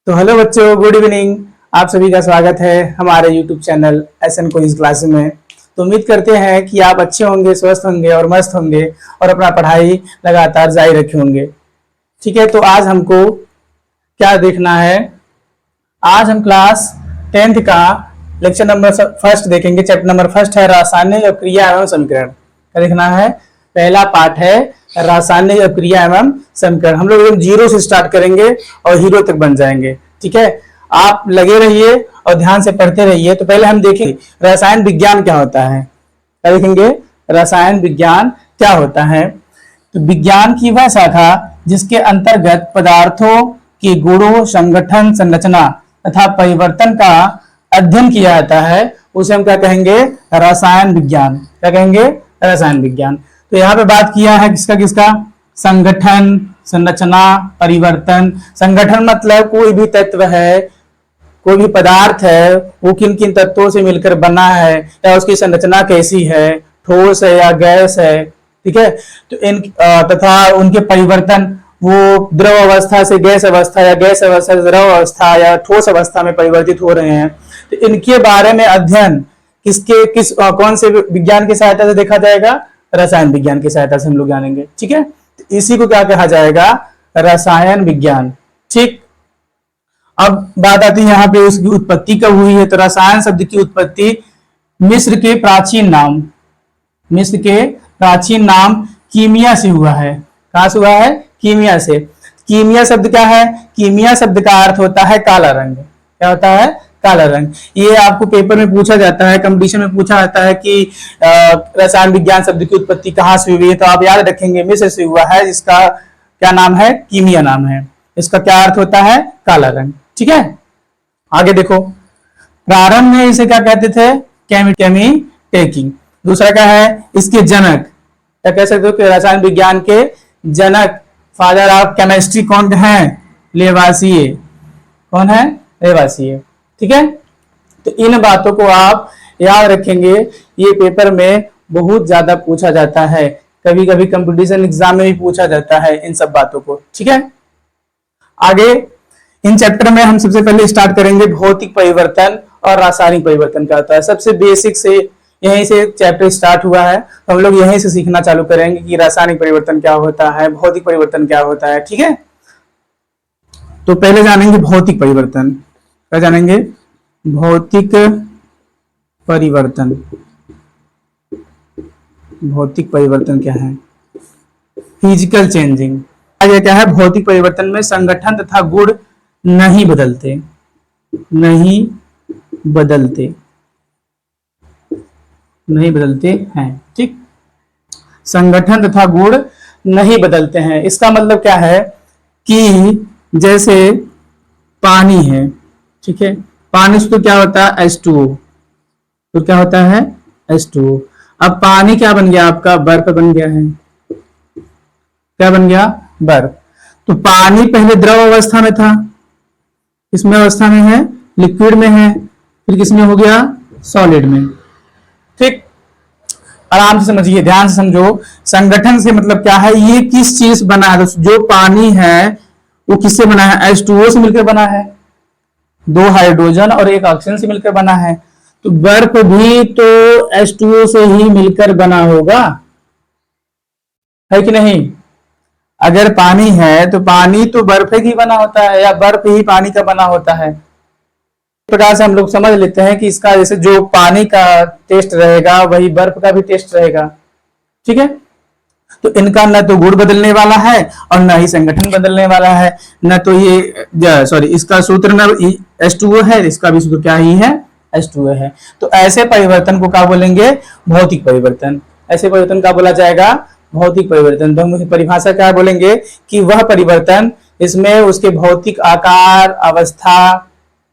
तो हेलो बच्चों, good evening. आप सभी का स्वागत है हमारे YouTube channel SN quiz class में। तो उम्मीद करते हैं कि आप अच्छे होंगे, स्वस्थ होंगे और मस्त होंगे और अपना पढ़ाई लगातार जारी रखे होंगे। ठीक है, तो आज हमको क्या देखना है। आज हम क्लास 10th का लेक्चर नंबर फर्स्ट देखेंगे। चैप्टर नंबर फर्स्ट है रासायनिक अभिक्रिया एवं समीकरण। क्या देखना है? पहला पार्ट है रासायनिक अभिक्रिया एवं समीकरण। हम लोग एकदम जीरो से स्टार्ट करेंगे और हीरो तक बन जाएंगे। ठीक है, आप लगे रहिए और ध्यान से पढ़ते रहिए। तो पहले हम देखेंगे रसायन विज्ञान क्या होता है। क्या देखेंगे? रसायन विज्ञान क्या होता है। तो विज्ञान की वह शाखा जिसके अंतर्गत पदार्थों के गुणों, संगठन, संरचना तथा परिवर्तन का अध्ययन किया जाता है, उसे हम क्या कहेंगे? रसायन विज्ञान। क्या कहेंगे? रसायन विज्ञान। तो यहाँ पे बात किया है किसका किसका? संगठन, संरचना, परिवर्तन। संगठन मतलब कोई भी तत्व है, कोई भी पदार्थ है, वो किन किन तत्वों से मिलकर बना है या उसकी संरचना कैसी है, ठोस है या गैस है। ठीक है, तो इन तथा उनके परिवर्तन, वो द्रव अवस्था से गैस अवस्था या गैस अवस्था से द्रव अवस्था या ठोस अवस्था में परिवर्तित हो रहे हैं। तो इनके बारे में अध्ययन कौन से विज्ञान की सहायता से देखा जाएगा? रसायन विज्ञान की सहायता से हम लोग जानेंगे। ठीक है, तो इसी को क्या कहा जाएगा? रसायन विज्ञान। ठीक, अब बात आती है यहाँ पे उसकी उत्पत्ति कब हुई है। तो रसायन शब्द की उत्पत्ति मिस्र के प्राचीन नाम कीमिया से हुआ है। कहां से हुआ है? कीमिया से। कीमिया शब्द क्या है? कीमिया शब्द का अर्थ होता है काला रंग। क्या होता है? काला रंग। ये आपको पेपर में पूछा जाता है, कंपटीशन में पूछा जाता है कि रसायन विज्ञान शब्द की उत्पत्ति कहाँ से हुई है। तो आप याद रखेंगे मिस्र से हुआ है, जिसका क्या नाम है? कीमिया नाम है। इसका क्या अर्थ होता है? काला रंग। ठीक है, आगे देखो। प्रारंभ में इसे क्या कहते थे? केमी टेकिंग। दूसरा क्या है? इसके जनक। क्या कह सकते हो कि रसायन विज्ञान के जनक, फादर ऑफ केमिस्ट्री कौन है? लेवासिए। कौन है? लेवासिए। ठीक है, तो इन बातों को आप याद रखेंगे। ये पेपर में बहुत ज्यादा पूछा जाता है, कभी कभी कंपटीशन एग्जाम में भी पूछा जाता है इन सब बातों को। ठीक है, आगे इन चैप्टर में हम सबसे पहले स्टार्ट करेंगे भौतिक परिवर्तन और रासायनिक परिवर्तन क्या होता है। सबसे बेसिक से यहीं से चैप्टर स्टार्ट हुआ है, तो हम लोग यहीं से सीखना चालू करेंगे कि रासायनिक परिवर्तन क्या होता है, भौतिक परिवर्तन क्या होता है। ठीक है, तो पहले जानेंगे भौतिक परिवर्तन। क्या जानेंगे? भौतिक परिवर्तन। भौतिक परिवर्तन क्या है? Physical changing. आगे क्या है? भौतिक परिवर्तन में संगठन तथा गुण नहीं बदलते हैं। ठीक, संगठन तथा गुण नहीं बदलते हैं। इसका मतलब क्या है कि जैसे पानी है, ठीक है, पानी से तो क्या होता है? H2O। तो क्या होता है? H2O। अब पानी क्या बन गया आपका? बर्फ बन गया है। क्या बन गया? बर्फ। तो पानी पहले द्रव अवस्था में था, किसमें अवस्था में है? लिक्विड में है। फिर किसमें हो गया? सॉलिड में। ठीक, आराम से समझिए, ध्यान से समझो। संगठन से मतलब क्या है? ये किस चीज से बना है? जो पानी है वो किससे बना है? H2O से मिलकर बना है। 2 हाइड्रोजन और 1 ऑक्सीजन से मिलकर बना है। तो बर्फ भी तो H2O से ही मिलकर बना होगा, है कि नहीं? अगर पानी है तो पानी तो बर्फ ही बना होता है या बर्फ ही पानी का बना होता है। इस प्रकार से हम लोग समझ लेते हैं कि इसका जैसे जो पानी का टेस्ट रहेगा वही बर्फ का भी टेस्ट रहेगा। ठीक है, तो इनका न तो गुण बदलने वाला है और न ही संगठन बदलने वाला है। न तो ये सॉरी, इसका सूत्र न H2O है, इसका भी सूत्र क्या ही है? H2O है। तो ऐसे परिवर्तन को क्या बोलेंगे? भौतिक परिवर्तन। ऐसे परिवर्तन का बोला जाएगा भौतिक परिवर्तन। तो हम परिभाषा क्या बोलेंगे कि वह परिवर्तन इसमें उसके भौतिक आकार, अवस्था,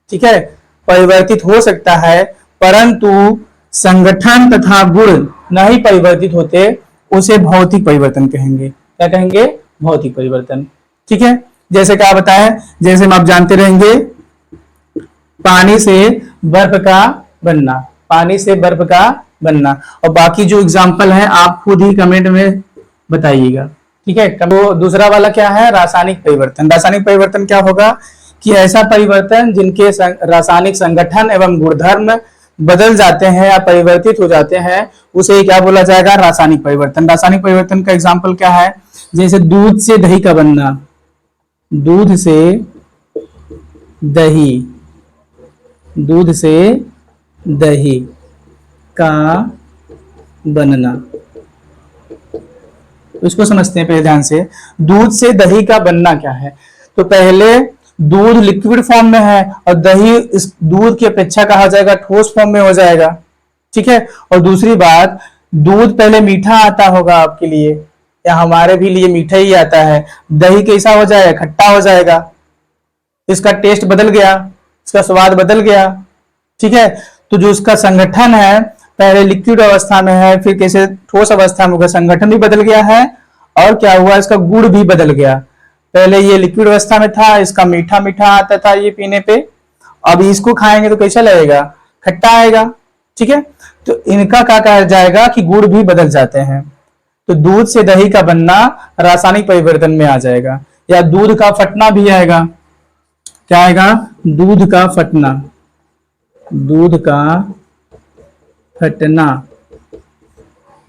ठीक है, परिवर्तित हो सकता है, परंतु संगठन तथा गुण नहीं परिवर्तित होते, उसे भौतिक परिवर्तन कहेंगे। क्या कहेंगे? भौतिक परिवर्तन। ठीक है, जैसे क्या बताएं, जैसे हम आप जानते रहेंगे पानी से बर्फ का बनना, पानी से बर्फ का बनना, और बाकी जो एग्जाम्पल है आप खुद ही कमेंट में बताइएगा। ठीक है, तो दूसरा वाला क्या है? रासायनिक परिवर्तन। रासायनिक परिवर्तन क्या होगा कि ऐसा परिवर्तन जिनके रासायनिक संगठन एवं गुणधर्म बदल जाते हैं या परिवर्तित हो जाते हैं, उसे क्या बोला जाएगा? रासायनिक परिवर्तन। रासायनिक परिवर्तन का एग्जाम्पल क्या है? जैसे दूध से दही का बनना, दूध से दही, दूध से दही का बनना। इसको समझते हैं पहले ध्यान से। दूध से दही का बनना क्या है? तो पहले दूध लिक्विड फॉर्म में है और दही इस दूध की अपेक्षा कहा जाएगा ठोस फॉर्म में हो जाएगा, ठीक है। और दूसरी बात, दूध पहले मीठा आता होगा आपके लिए या हमारे भी लिए मीठा ही आता है, दही कैसा हो जाएगा? खट्टा हो जाएगा। इसका टेस्ट बदल गया, इसका स्वाद बदल गया, ठीक है। तो जो उसका संगठन है, पहले लिक्विड अवस्था में है, फिर कैसे ठोस अवस्था में होगा, संगठन भी बदल गया है और क्या हुआ? इसका गुण भी बदल गया। पहले ये लिक्विड अवस्था में था, इसका मीठा मीठा आता था ये पीने पे, अब इसको खाएंगे तो कैसा लगेगा? खट्टा आएगा, ठीक है। तो इनका क्या कहा जाएगा कि गुण भी बदल जाते हैं। तो दूध से दही का बनना रासायनिक परिवर्तन में आ जाएगा। या दूध का फटना भी आएगा। क्या आएगा? दूध का फटना, दूध का फटना,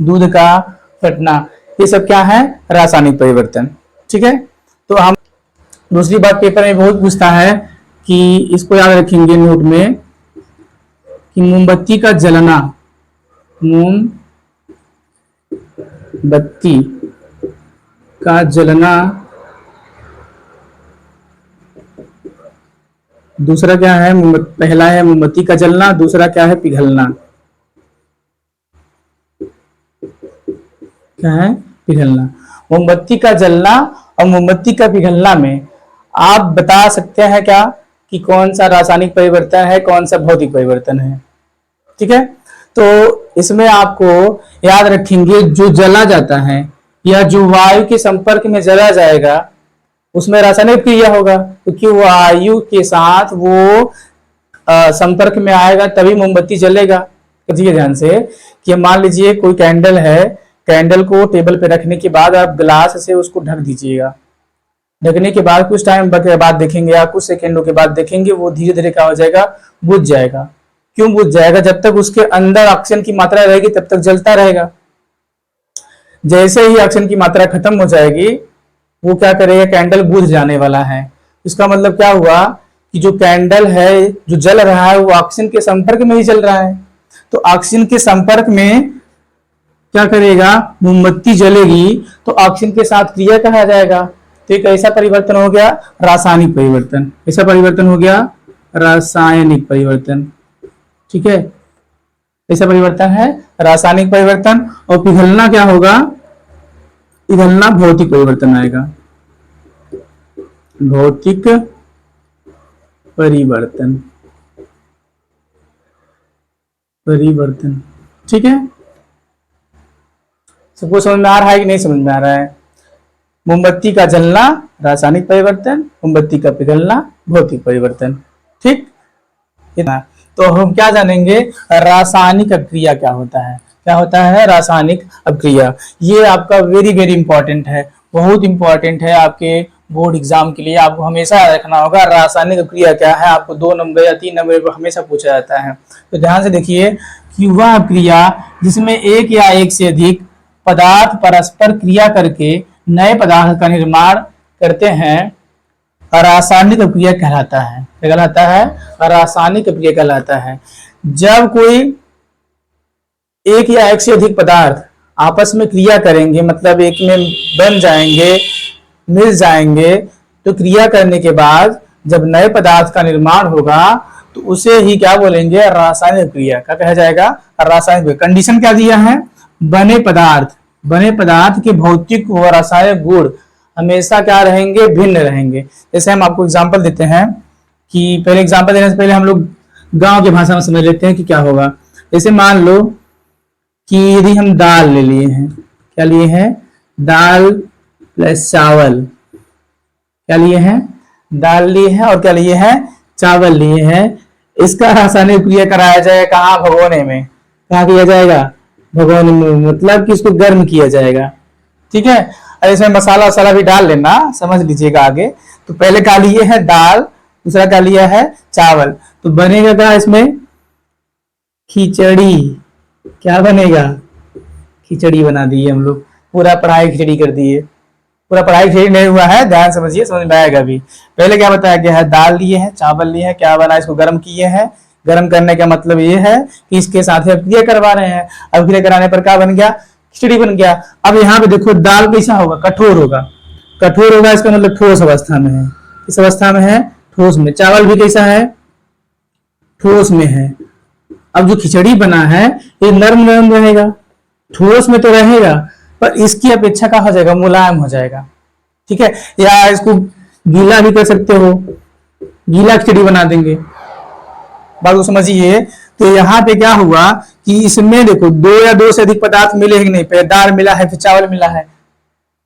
दूध का फटना, ये सब क्या है? रासायनिक परिवर्तन, ठीक है। तो हम दूसरी बात पेपर में बहुत पूछता है कि इसको याद रखेंगे नोट में कि मोमबत्ती का जलना, मोमबत्ती का जलना, दूसरा क्या है? पहला है मोमबत्ती का जलना, दूसरा क्या है? पिघलना। क्या है? पिघलना। मोमबत्ती का जलना और मोमबत्ती का पिघलना में आप बता सकते हैं क्या कि कौन सा रासायनिक परिवर्तन है, कौन सा भौतिक परिवर्तन है, ठीक है। तो इसमें आपको याद रखेंगे, जो जला जाता है या जो वायु के संपर्क में जला जाएगा उसमें रासायनिक क्रिया होगा, क्योंकि वायु के साथ वो संपर्क में आएगा तभी मोमबत्ती जलेगा। देखिए ध्यान से कि मान लीजिए कोई कैंडल है, कैंडल को टेबल पे रखने के बाद आप ग्लास से उसको ढक दीजिएगा। ढकने के बाद कुछ टाइम के बाद देखेंगे या कुछ सेकेंडों के बाद देखेंगे वो धीरे धीरे क्या हो जाएगा? बुझ जाएगा। क्यों बुझ जाएगा? जब तक उसके अंदर ऑक्सीजन की मात्रा रहेगी तब तक जलता रहेगा। जैसे ही ऑक्सीजन की मात्रा खत्म हो जाएगी वो क्या करेगा? कैंडल बुझ जाने वाला है। इसका मतलब क्या हुआ कि जो कैंडल है, जो जल रहा है, वो ऑक्सीजन के संपर्क में ही जल रहा है। तो ऑक्सीजन के संपर्क में क्या करेगा? मोमबत्ती जलेगी तो ऑक्सीजन के साथ क्रिया कहा जाएगा। तो एक ऐसा परिवर्तन हो गया रासायनिक परिवर्तन। ऐसा परिवर्तन हो गया रासायनिक परिवर्तन, ठीक है। ऐसा परिवर्तन है रासायनिक परिवर्तन। और पिघलना क्या होगा? पिघलना भौतिक परिवर्तन आएगा, भौतिक परिवर्तन, परिवर्तन, ठीक है। सबको समझ में आ रहा है कि नहीं समझ में आ रहा है? मोमबत्ती का जलना रासायनिक परिवर्तन, मोमबत्ती का पिघलना भौतिक परिवर्तन, ठीक। तो हम क्या जानेंगे? रासायनिक अभिक्रिया क्या होता है? क्या होता है? रासायनिक अभिक्रिया। ये आपका वेरी वेरी इंपॉर्टेंट है, बहुत इंपॉर्टेंट है आपके बोर्ड एग्जाम के लिए। आपको हमेशा रखना होगा रासायनिक अभिक्रिया क्या है। आपको 2 नंबर या 3 नंबर पर हमेशा पूछा जाता है। तो ध्यान से देखिए कि वह अभिक्रिया जिसमें एक या एक से अधिक पदार्थ परस्पर क्रिया करके नए पदार्थ का निर्माण करते हैं, रासायनिक अभिक्रिया कहलाता है। क्या कहलाता है? रासायनिक अभिक्रिया कहलाता है। जब कोई एक या एक से अधिक पदार्थ आपस में क्रिया करेंगे, मतलब एक में बन जाएंगे, मिल जाएंगे, तो क्रिया करने के बाद जब नए पदार्थ का निर्माण होगा तो उसे ही क्या बोलेंगे? रासायनिक अभिक्रिया। क्या कहा जाएगा? रासायनिक। कंडीशन क्या दिया है? बने पदार्थ के भौतिक व रासायनिक गुण हमेशा क्या रहेंगे? भिन्न रहेंगे। जैसे हम आपको एग्जांपल देते हैं कि पहले एग्जांपल देने से पहले हम लोग गांव की भाषा में समझ लेते हैं कि क्या होगा। जैसे मान लो कि यदि हम दाल ले लिए हैं, क्या लिए हैं? दाल प्लस चावल। क्या लिए हैं? दाल लिए हैं और क्या लिए हैं? चावल लिए हैं। इसका रासायनिक क्रिया कराया जाएगा कहाँ? भगोने में। कहाँ किया जाएगा? भगोने में, मतलब कि इसको गर्म किया जाएगा, ठीक है। और इसमें मसाला वसाला भी डाल लेना, समझ लीजिएगा आगे। तो पहले क्या लिए है? दाल दूसरा क्या लिया है, चावल। तो बनेगा क्या इसमें, खिचड़ी। क्या बनेगा, खिचड़ी बना दी है हम लोग। पूरा पढ़ाई खिचड़ी कर दी है। पूरा पढ़ाई खिचड़ी नहीं हुआ है, ध्यान समझिए, समझ में आएगा अभी। पहले क्या बताया गया है, दाल लिए हैं, चावल लिए हैं, क्या बना, इसको गर्म किए हैं। गर्म करने का मतलब ये है कि इसके साथ ही क्रिया करवा रहे हैं। अब क्रिया कराने पर क्या बन गया, खिचड़ी बन गया। अब यहाँ पे देखो दाल कैसा होगा, कठोर होगा। कठोर होगा इसका मतलब ठोस अवस्था में है। किस अवस्था में है, ठोस में। चावल भी कैसा है, ठोस में है। अब जो खिचड़ी बना है ये नरम नरम रहेगा, ठोस में तो रहेगा पर इसकी अपेक्षा क्या हो जाएगा, मुलायम हो जाएगा। ठीक है, या इसको गीला भी कर सकते हो, गीला खिचड़ी बना देंगे। बात को समझिए। तो यहाँ पे क्या हुआ कि इसमें देखो दो या दो से अधिक पदार्थ मिले ही नहीं, पहले दाल मिला है फिर चावल मिला है,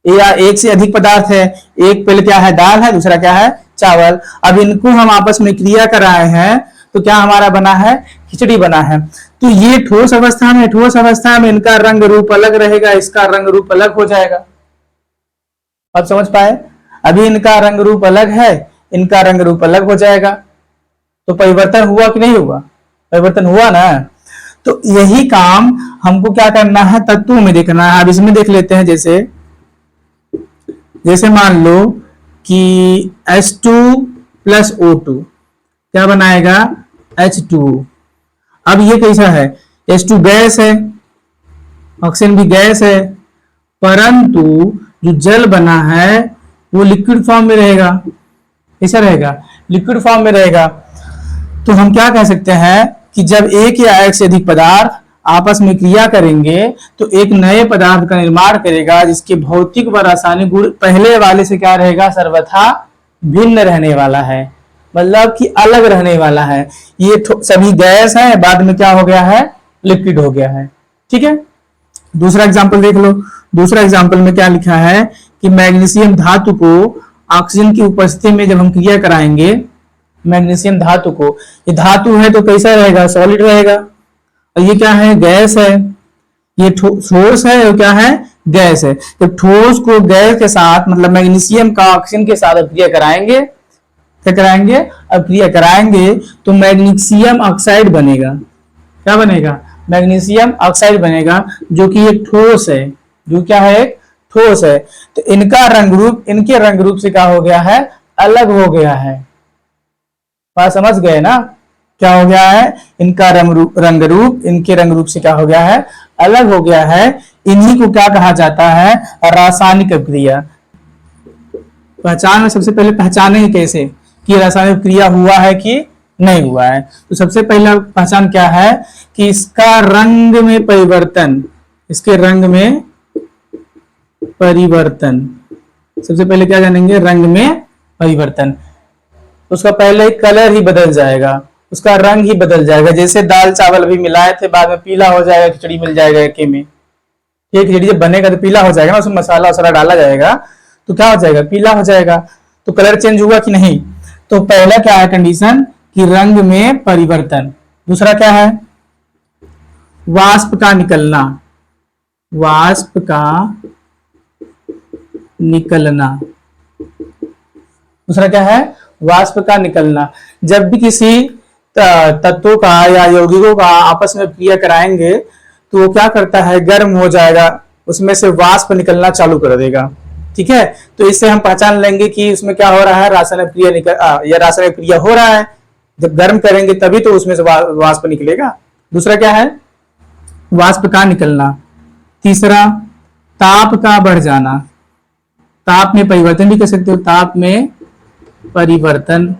या एक से अधिक पदार्थ है, एक पहले क्या है, दाल है, दूसरा क्या है, चावल। अब इनको हम आपस में क्रिया कराए हैं तो क्या हमारा बना है, खिचड़ी बना है। तो ये ठोस अवस्था में, ठोस अवस्था में इनका रंग रूप अलग रहेगा, इसका रंग रूप अलग हो जाएगा। अब समझ पाए, अभी इनका रंग रूप अलग है, इनका रंग रूप अलग हो जाएगा। तो परिवर्तन हुआ कि नहीं हुआ, परिवर्तन हुआ ना। तो यही काम हमको क्या करना है, तत्वों में देखना है। अब इसमें देख लेते हैं, जैसे जैसे मान लो कि H2 प्लस O2 क्या बनाएगा, H2। अब ये कैसा है, H2 गैस है, ऑक्सीजन भी गैस है, परंतु जो जल बना है वो लिक्विड फॉर्म में रहेगा। कैसा रहेगा, लिक्विड फॉर्म में रहेगा। तो हम क्या कह सकते हैं कि जब एक या एक से अधिक पदार्थ आपस में क्रिया करेंगे तो एक नए पदार्थ का निर्माण करेगा जिसके भौतिक व रासायनिक गुण पहले वाले से क्या रहेगा, सर्वथा भिन्न रहने वाला है, मतलब कि अलग रहने वाला है। ये सभी गैस है, बाद में क्या हो गया है, लिक्विड हो गया है। ठीक है, दूसरा एग्जांपल देख लो। दूसरा एग्जांपल में क्या लिखा है कि मैग्नीशियम धातु को ऑक्सीजन की उपस्थिति में जब हम क्रिया कराएंगे, मैग्नीशियम धातु को, ये धातु है तो कैसा रहेगा, सॉलिड रहेगा। और ये क्या है, गैस है। ये ठोस है और क्या है, गैस है। तो ठोस को गैस के साथ, मतलब मैग्नीशियम का ऑक्सीजन के साथ क्रिया कराएंगे, क्या कराएंगे, अब क्रिया कराएंगे तो मैग्नीशियम ऑक्साइड बनेगा। क्या बनेगा, मैग्नीशियम ऑक्साइड बनेगा, जो कि एक ठोस है, जो क्या है, एक ठोस है। तो इनका रंग रूप, इनके रंग रूप से क्या हो गया है, अलग हो गया है। बात समझ गए ना, क्या हो गया है, इनका रंग रूप इनके रंग रूप से क्या हो गया है, अलग हो गया है। इन्हीं को क्या कहा जाता है, रासायनिक अभिक्रिया। पहचान में सबसे पहले पहचानेंगे कैसे कि रासायनिक क्रिया हुआ है कि नहीं हुआ है। तो सबसे पहला पहचान क्या है कि इसका रंग में परिवर्तन, इसके रंग में परिवर्तन। सबसे पहले क्या जानेंगे, रंग में परिवर्तन। उसका पहले कलर ही बदल जाएगा, उसका रंग ही बदल जाएगा। जैसे दाल चावल भी मिलाए थे, बाद में पीला हो जाएगा, खिचड़ी मिल जाएगा एके में। ये खिचड़ी जब बनेगा तो पीला हो जाएगा ना, उसमें मसाला वसाला डाला जाएगा तो क्या हो जाएगा, पीला हो जाएगा। तो कलर चेंज हुआ कि नहीं। तो पहला क्या है कंडीशन कि रंग में परिवर्तन। दूसरा क्या है, वाष्प का निकलना, वाष्प का निकलना। दूसरा क्या है, वाष्प का निकलना। जब भी किसी तत्वों का या यौगिकों का आपस में क्रिया कराएंगे तो वो क्या करता है, गर्म हो जाएगा, उसमें से वाष्प निकलना चालू कर देगा। ठीक है, तो इससे हम पहचान लेंगे कि उसमें क्या हो रहा है, रासायनिक क्रिया या रासायनिक क्रिया हो रहा है। जब गर्म करेंगे तभी तो उसमें से वाष्प निकलेगा। दूसरा क्या है, वाष्प का निकलना। तीसरा, ताप का बढ़ जाना। ताप में परिवर्तन भी कर सकते हो, ताप में परिवर्तन।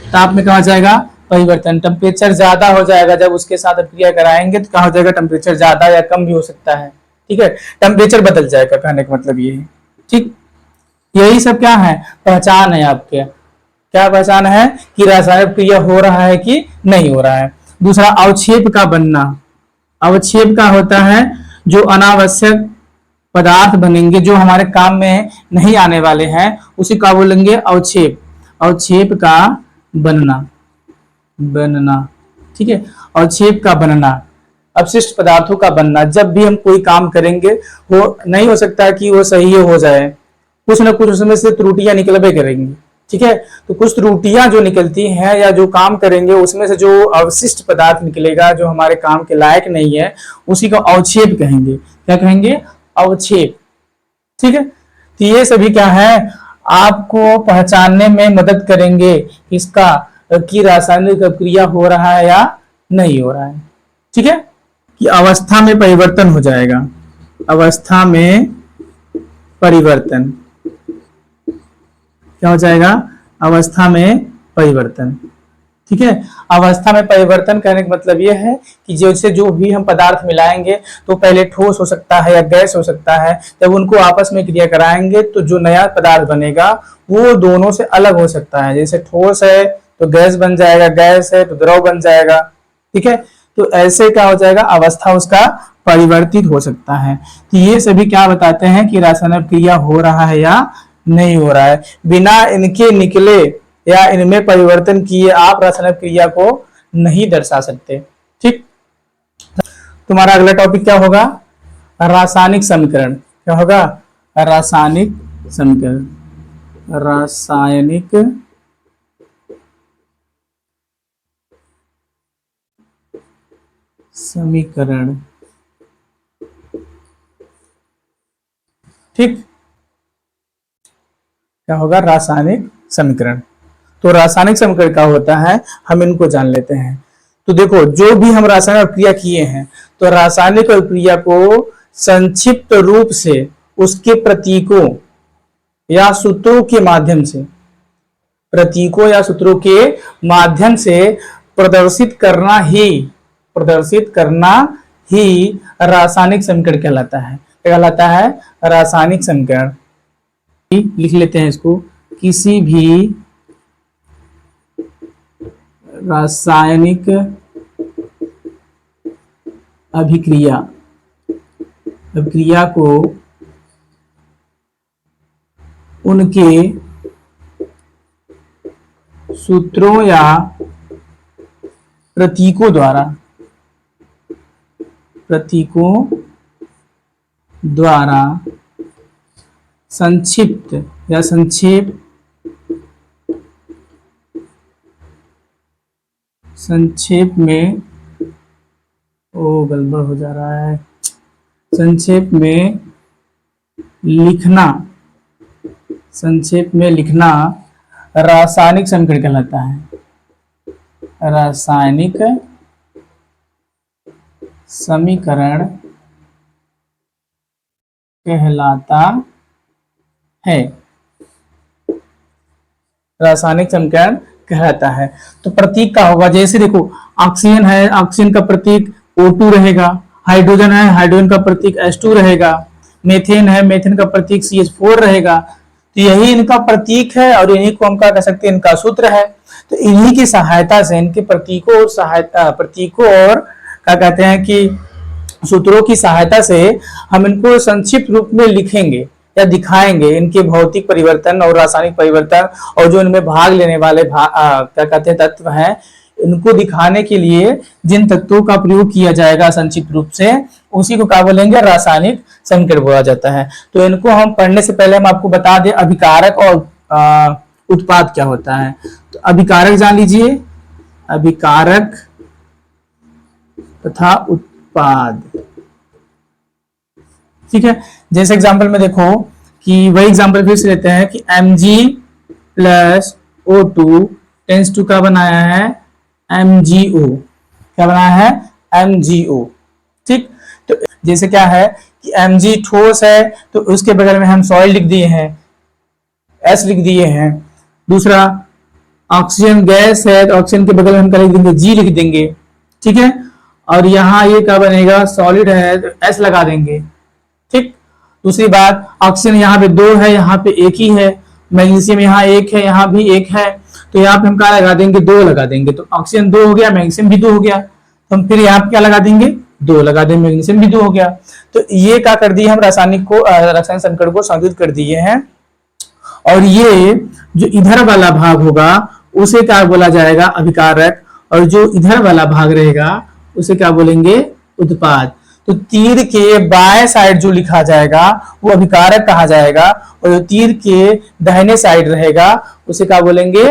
ताप में कहा जाएगा, परिवर्तन। टेम्परेचर ज्यादा हो जाएगा, जब उसके साथ क्रिया कराएंगे तो क्या हो जाएगा, टेम्परेचर ज्यादा या कम भी हो सकता है। ठीक है, टेम्परेचर बदल जाएगा, कहने का मतलब ये है। ठीक, यही सब क्या है, पहचान है आपके। क्या पहचान है कि रासायनिक क्रिया हो रहा है कि नहीं हो रहा है। दूसरा, अवक्षेप का बनना। अवक्षेप का होता है जो अनावश्यक पदार्थ बनेंगे, जो हमारे काम में नहीं आने वाले हैं, उसी का बोलेंगे अवक्षेप। अवक्षेप का बनना, बनना। ठीक है, अवक्षेप का बनना, अपशिष्ट पदार्थों का बनना। जब भी हम कोई काम करेंगे वो नहीं हो सकता कि वो सही हो जाए, कुछ ना कुछ उसमें से त्रुटियां निकलबे करेंगी। ठीक है। तो कुछ त्रुटियां जो निकलती हैं या जो काम करेंगे उसमें से जो अवशिष्ट पदार्थ निकलेगा जो हमारे काम के लायक नहीं है, उसी को अवक्षेप कहेंगे। क्या कहेंगे? अवक्षेप। ठीक है। तो ये सभी क्या है, आपको पहचानने में मदद करेंगे इसका कि रासायनिक अभिक्रिया हो रहा है या नहीं हो रहा है। ठीक है, कि अवस्था में परिवर्तन हो जाएगा, अवस्था में परिवर्तन क्या हो जाएगा? अवस्था में परिवर्तन। ठीक है। अवस्था में परिवर्तन कहने का मतलब यह है कि जैसे जो भी हम पदार्थ मिलाएंगे तो पहले ठोस हो सकता है या गैस हो सकता है, जब उनको आपस में क्रिया कराएंगे तो जो नया पदार्थ बनेगा वो दोनों से अलग हो सकता है। जैसे ठोस है तो गैस बन जाएगा, गैस है तो द्रव बन जाएगा। ठीक है। तो ऐसे क्या हो जाएगा? अवस्था उसका परिवर्तित हो सकता है। तो ये सभी क्या बताते हैं कि रासायनिक क्रिया हो रहा है या नहीं हो रहा है। बिना इनके निकले या इनमें परिवर्तन किए आप रासायनिक क्रिया को नहीं दर्शा सकते। ठीक। तुम्हारा अगला टॉपिक क्या होगा? रासायनिक समीकरण। क्या होगा? रासायनिक समीकरण। रासायनिक समीकरण। ठीक। क्या होगा? रासायनिक समीकरण। तो रासायनिक समीकरण क्या होता है, हम इनको जान लेते हैं। तो देखो, जो भी हम रासायनिक क्रिया किए हैं तो रासायनिक क्रिया को संक्षिप्त रूप से उसके प्रतीकों या सूत्रों के माध्यम से, प्रतीकों या सूत्रों के माध्यम से प्रदर्शित करना ही रासायनिक समीकरण कहलाता है। कहलाता है रासायनिक समीकरण। लिख लेते हैं इसको। किसी भी रासायनिक अभिक्रिया को उनके सूत्रों या प्रतीकों द्वारा संक्षिप्त या संक्षेप में, गड़बड़ हो जा रहा है, संक्षेप में लिखना रासायनिक समीकरण कहलाता है। रासायनिक समीकरण कहलाता है। रासायनिक समीकरण कहलाता है। तो प्रतीक का होगा, जैसे देखो ऑक्सीजन है, ऑक्सीजन का प्रतीक O2 रहेगा। हाइड्रोजन है, हाइड्रोजन का प्रतीक H2 रहेगा। मेथेन है, मेथेन का प्रतीक CH4 रहेगा। तो यही इनका प्रतीक है और इन्हीं को हम क्या कह सकते हैं, इनका सूत्र है। तो इन्हीं की सहायता से, इनके प्रतीकों और क्या कहते हैं कि सूत्रों की सहायता से हम इनको संक्षिप्त रूप में लिखेंगे या दिखाएंगे, इनके भौतिक परिवर्तन और रासायनिक परिवर्तन और जो इनमें भाग लेने वाले क्या कहते हैं तत्व हैं, इनको दिखाने के लिए जिन तत्वों का प्रयोग किया जाएगा संक्षिप्त रूप से, उसी को क्या बोलेंगे? रासायनिक समीकरण बोला जाता है। तो इनको हम पढ़ने से पहले हम आपको बता दें अभिकारक और उत्पाद क्या होता है। तो अभिकारक जान लीजिए, अभिकारक तथा उत्पाद। ठीक है। जैसे एग्जांपल में देखो कि वही एग्जांपल फिर से लेते हैं कि Mg+O2 टेंस टू का बनाया है MgO। क्या बनाया है? MgO। ठीक। तो जैसे क्या है कि Mg ठोस है तो उसके बगल में हम सॉइल लिख दिए हैं, S लिख दिए हैं। दूसरा ऑक्सीजन गैस है तो ऑक्सीजन के बगल में हम क्या लिख देंगे? G लिख देंगे। ठीक है। और यहाँ ये क्या बनेगा? सॉलिड है तो S लगा देंगे। ठीक। दूसरी बात, ऑक्सीजन यहाँ पे 2 है, यहाँ पे 1 ही है। मैग्नीशियम यहाँ 1 है, यहाँ भी 1 है, तो यहाँ पे हम क्या लगा देंगे? 2 लगा देंगे। तो ऑक्सीजन 2 हो गया, मैग्नीशियम भी 2 हो गया। तो हम फिर यहाँ पे क्या लगा देंगे? 2 लगा देंगे, मैग्नीशियम भी 2 हो गया। तो ये क्या कर दिए हम? रासायनिक समीकरण को संशोधित कर दिए हैं। और ये जो इधर वाला भाग होगा उसे क्या बोला जाएगा? अभिकारक। और जो इधर वाला भाग रहेगा उसे क्या बोलेंगे? उत्पाद। तो तीर के बाएं साइड जो लिखा जाएगा वो अभिकारक कहा जाएगा और जो तीर के दाहिने साइड रहेगा उसे क्या बोलेंगे?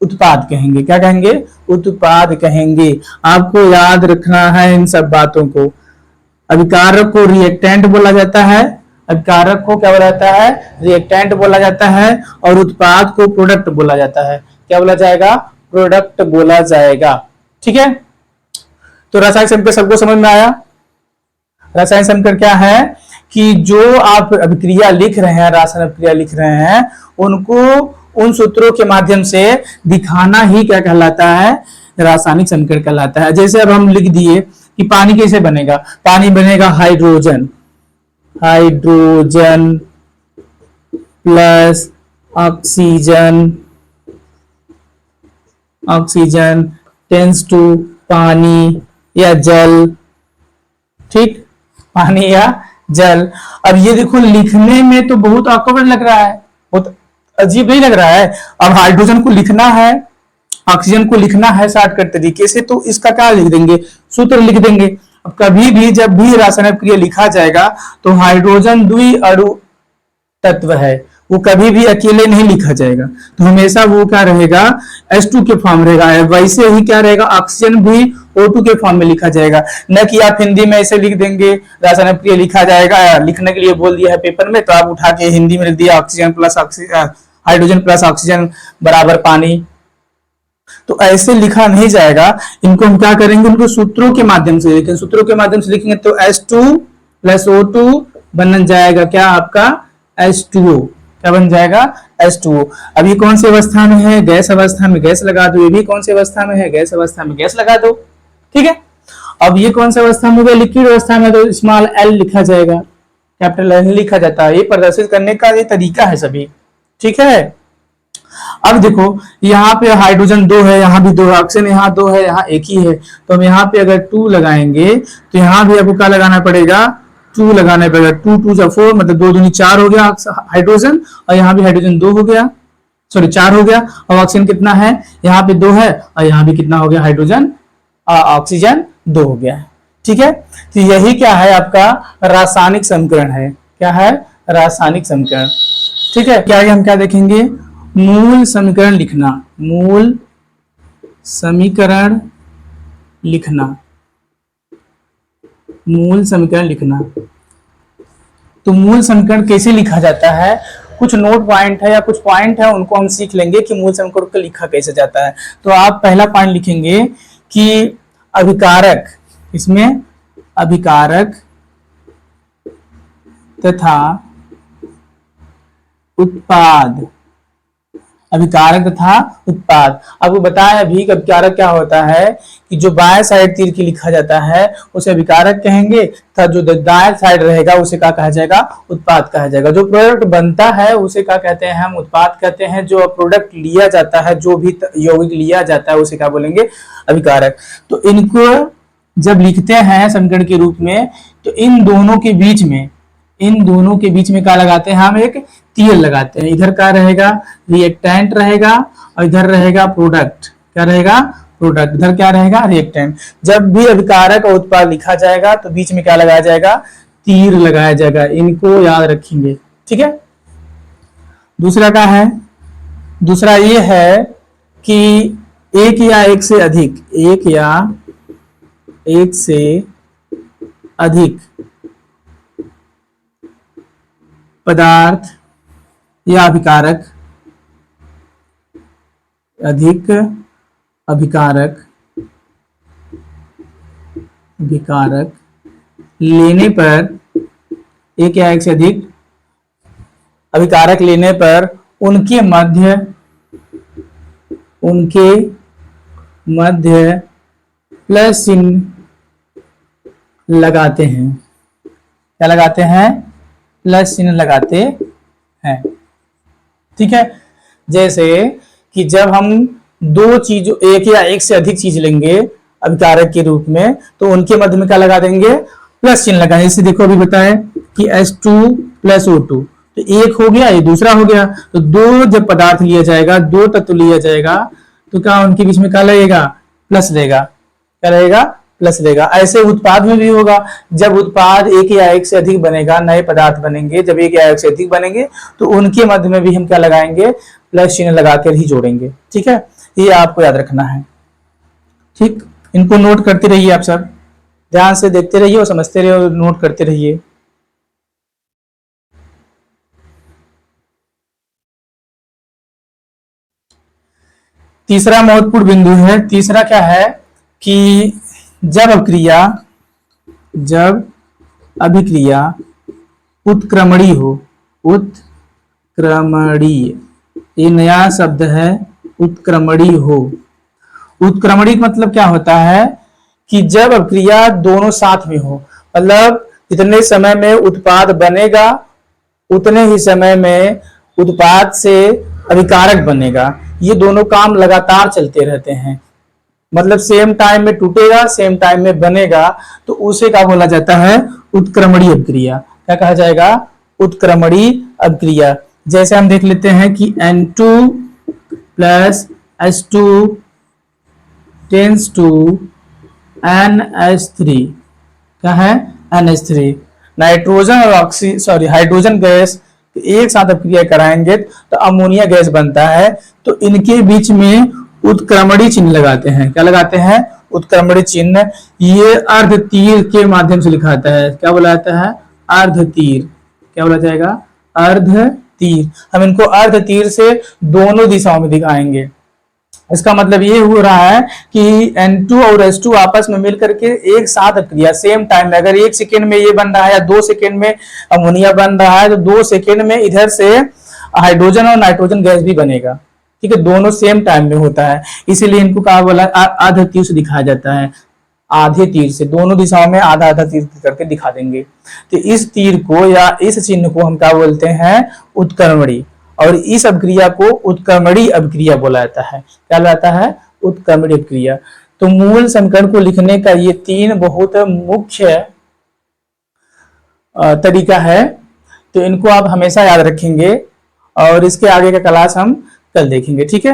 उत्पाद कहेंगे। क्या कहेंगे? उत्पाद कहेंगे। आपको याद रखना है इन सब बातों को। अभिकारक को रिएक्टेंट बोला जाता है, अभिकारक को क्या बोला जाता है? रिएक्टेंट बोला जाता है, और उत्पाद को प्रोडक्ट बोला जाता है। क्या बोला जाएगा? प्रोडक्ट बोला जाएगा। ठीक है, तो रासायनिक समीकरण सबको समझ में आया? रासायनिक समीकरण क्या है कि जो आप अभिक्रिया लिख रहे हैं, रासायनिक अभिक्रिया लिख रहे हैं, उनको उन सूत्रों के माध्यम से दिखाना ही क्या कहलाता है? रासायनिक समीकरण कहलाता है। जैसे अब हम लिख दिए कि पानी कैसे बनेगा? पानी बनेगा hydrogen, hydrogen plus oxygen, oxygen tends to पानी या जल। ठीक, पानी या जल। अब ये देखो, लिखने में तो बहुत ऑकवर्ड लग रहा है, बहुत अजीब नहीं लग रहा है। अब हाइड्रोजन को लिखना है, ऑक्सीजन को लिखना है शॉर्टकट तरीके से, तो इसका क्या लिख देंगे? सूत्र लिख देंगे। अब कभी भी जब भी रासायनिक क्रिया लिखा जाएगा तो हाइड्रोजन द्विअणु तत्व है, वो कभी भी अकेले नहीं लिखा जाएगा, तो हमेशा वो क्या रहेगा? H2 के फॉर्म रहेगा। वैसे ही क्या रहेगा? ऑक्सीजन भी O2 के फॉर्म में लिखा जाएगा। न कि आप हिंदी में ऐसे लिख देंगे, रासायनिक क्रिया लिखा जाएगा, लिखने के लिए बोल दिया है पेपर में, तो आप उठा के हिंदी में लिख दिया oxygen plus hydrogen plus oxygen बराबर पानी। तो ऐसे लिखा नहीं जाएगा। इनको हम क्या करेंगे? उनको सूत्रों के माध्यम से लिखेंगे। सूत्रों के माध्यम से लिखेंगे तो H2 प्लस O2 बन जाएगा क्या? आपका H2O। क्या बन जाएगा? H2O। अब ये कौन सी अवस्था में है? गैस अवस्था में, गैस लगा दो। ये भी कौन सी अवस्था में है? गैस अवस्था में, गैस लगा दो। ठीक है, अब ये कौन सी अवस्था में? लिक्विड अवस्था में, तो स्मॉल एल लिखा जाएगा, कैपिटल एल लिखा जाता है। ये प्रदर्शित करने का ये तरीका है सभी। ठीक है, अब देखो यहाँ पे हाइड्रोजन 2 है, यहाँ भी 2 है, ऑक्सीजन यहाँ 2 है, यहाँ एक ही है, तो हम यहाँ पे अगर 2 लगाएंगे तो यहाँ भी आपको क्या लगाना पड़ेगा? 2 लगाना पड़ेगा। 2 2 जा 4, मतलब 2 दूनी 4 हो गया हाइड्रोजन, और यहाँ भी हाइड्रोजन 2 हो गया, सॉरी 4 हो गया। और ऑक्सीजन कितना है? यहाँ पे 2 है, और यहाँ भी कितना हो गया? हाइड्रोजन ऑक्सीजन 2 हो गया। ठीक है, तो यही क्या है? आपका रासायनिक समीकरण है। क्या है? रासायनिक समीकरण। ठीक है, क्या हम क्या देखेंगे? मूल समीकरण लिखना, मूल समीकरण लिखना, मूल समीकरण लिखना। तो मूल समीकरण कैसे लिखा जाता है? कुछ नोट पॉइंट है या कुछ पॉइंट है, उनको हम सीख लेंगे कि मूल समीकरण को लिखा कैसे जाता है। तो आप पहला पॉइंट लिखेंगे कि अभिकारक, इसमें अभिकारक तथा उत्पाद, अभिकारक तथा उत्पाद। आपको बताया अभी कि अभिकारक क्या होता है कि जो बाएं साइड तीर की लिखा जाता है उसे अभिकारक कहेंगे, तथा जो दाएं साइड रहेगा उसे क्या कहा जाएगा? उत्पाद कहा जाएगा। जो प्रोडक्ट बनता है उसे क्या कहते हैं? हम उत्पाद कहते हैं। जो प्रोडक्ट लिया जाता है, जो भी यौगिक लिया जाता है, उसे क्या बोलेंगे? अभिकारक। तो इनको जब लिखते हैं समीकरण के रूप में, तो इन दोनों के बीच में, इन दोनों के बीच में क्या लगाते हैं? हम एक तीर लगाते हैं। इधर क्या रहेगा? रिएक्टेंट रहेगा, और इधर रहेगा प्रोडक्ट। क्या रहेगा? प्रोडक्ट। इधर क्या रहेगा? रिएक्टेंट। जब भी अभिकारक और उत्पाद लिखा जाएगा तो बीच में क्या लगाया जाएगा? तीर लगाया जाएगा। इनको याद रखेंगे। ठीक है, दूसरा क्या है? दूसरा ये है कि एक या एक से अधिक, एक या एक से अधिक पदार्थ या अभिकारक, अधिक अभिकारक, अभिकारक लेने पर, एक या एक से अधिक अभिकारक लेने पर उनके मध्य प्लस चिन्ह लगाते हैं। क्या लगाते हैं? प्लस चिन्ह लगाते हैं। ठीक है, जैसे कि जब हम दो चीज, एक या एक से अधिक चीज लेंगे अभिकारक के रूप में, तो उनके मध्य में क्या लगा देंगे? प्लस चिन्ह लगाएंगे। जैसे देखो अभी बताए कि H2 प्लस O2, तो एक हो गया, ये दूसरा हो गया। तो दो जब पदार्थ लिया जाएगा, दो तत्व लिया जाएगा, तो क्या उनके बीच में क्या लगेगा? प्लस रहेगा। क्या रहेगा? प्लस रहेगा। ऐसे उत्पाद में भी होगा, जब उत्पाद एक या एक से अधिक बनेगा, नए पदार्थ बनेंगे, जब एक या एक से अधिक बनेंगे तो उनके मध्य में भी हम क्या लगाएंगे, प्लस चिन्ह लगाकर ही जोड़ेंगे। ठीक है, ये आपको याद रखना है। ठीक, इनको नोट करते रहिए, आप सब ध्यान से देखते रहिए और समझते रहिए और नोट करते रहिए। तीसरा महत्वपूर्ण बिंदु है, तीसरा क्या है कि जब अभिक्रिया उत्क्रमणीय हो, उत्क्रमणीय, ये नया शब्द है, उत्क्रमणीय हो। उत्क्रमणीय मतलब क्या होता है कि जब अभिक्रिया दोनों साथ में हो, मतलब जितने समय में उत्पाद बनेगा उतने ही समय में उत्पाद से अभिकारक बनेगा, ये दोनों काम लगातार चलते रहते हैं। मतलब सेम टाइम में टूटेगा, सेम टाइम में बनेगा, तो उसे क्या बोला जाता है, उत्क्रमणीय अभिक्रिया। क्या कहा जाएगा, उत्क्रमणीय अभिक्रिया। जैसे हम देख लेते हैं कि N2 plus H2 tense to NH3, क्या है, NH3। नाइट्रोजन और हाइड्रोजन गैस एक साथ अभिक्रिया कराएंगे तो अमोनिया गैस बनता है। तो इनके बीच में उत्क्रमणीय चिन्ह लगाते हैं। क्या लगाते हैं, उत्क्रमणीय चिन्ह। ये अर्ध तीर के माध्यम से लिखा जाता है। क्या बोला जाता है, अर्ध तीर। क्या बोला जाएगा, अर्ध तीर। हम इनको अर्ध तीर से दोनों दिशाओं में दिखाएंगे। इसका मतलब ये हो रहा है कि N2 और H2 आपस में मिलकर के एक साथ अभिक्रिया सेम टाइम में, अगर 1 सेकेंड में ये बन रहा है या 2 सेकेंड में अमोनिया बन रहा है, तो 2 सेकेंड में इधर से हाइड्रोजन और नाइट्रोजन गैस भी बनेगा। ठीक है, दोनों सेम टाइम में होता है, इसीलिए इनको कहा बोला आधे तीर से दिखाया जाता है। आधे तीर से दोनों दिशाओं में आधा आधा तीर करके दिखा देंगे। तो इस तीर को या इस चिन्ह को हम क्या बोलते हैं, उत्क्रमणीय। और इस अभिक्रिया को उत्क्रमणीय अभिक्रिया बोला जाता है। क्या कहलाता है, उत्क्रमणीय अभिक्रिया। तो मूल समीकरण को लिखने का ये 3 बहुत मुख्य तरीका है, तो इनको आप हमेशा याद रखेंगे और इसके आगे का क्लास हम कल देखेंगे। ठीक है।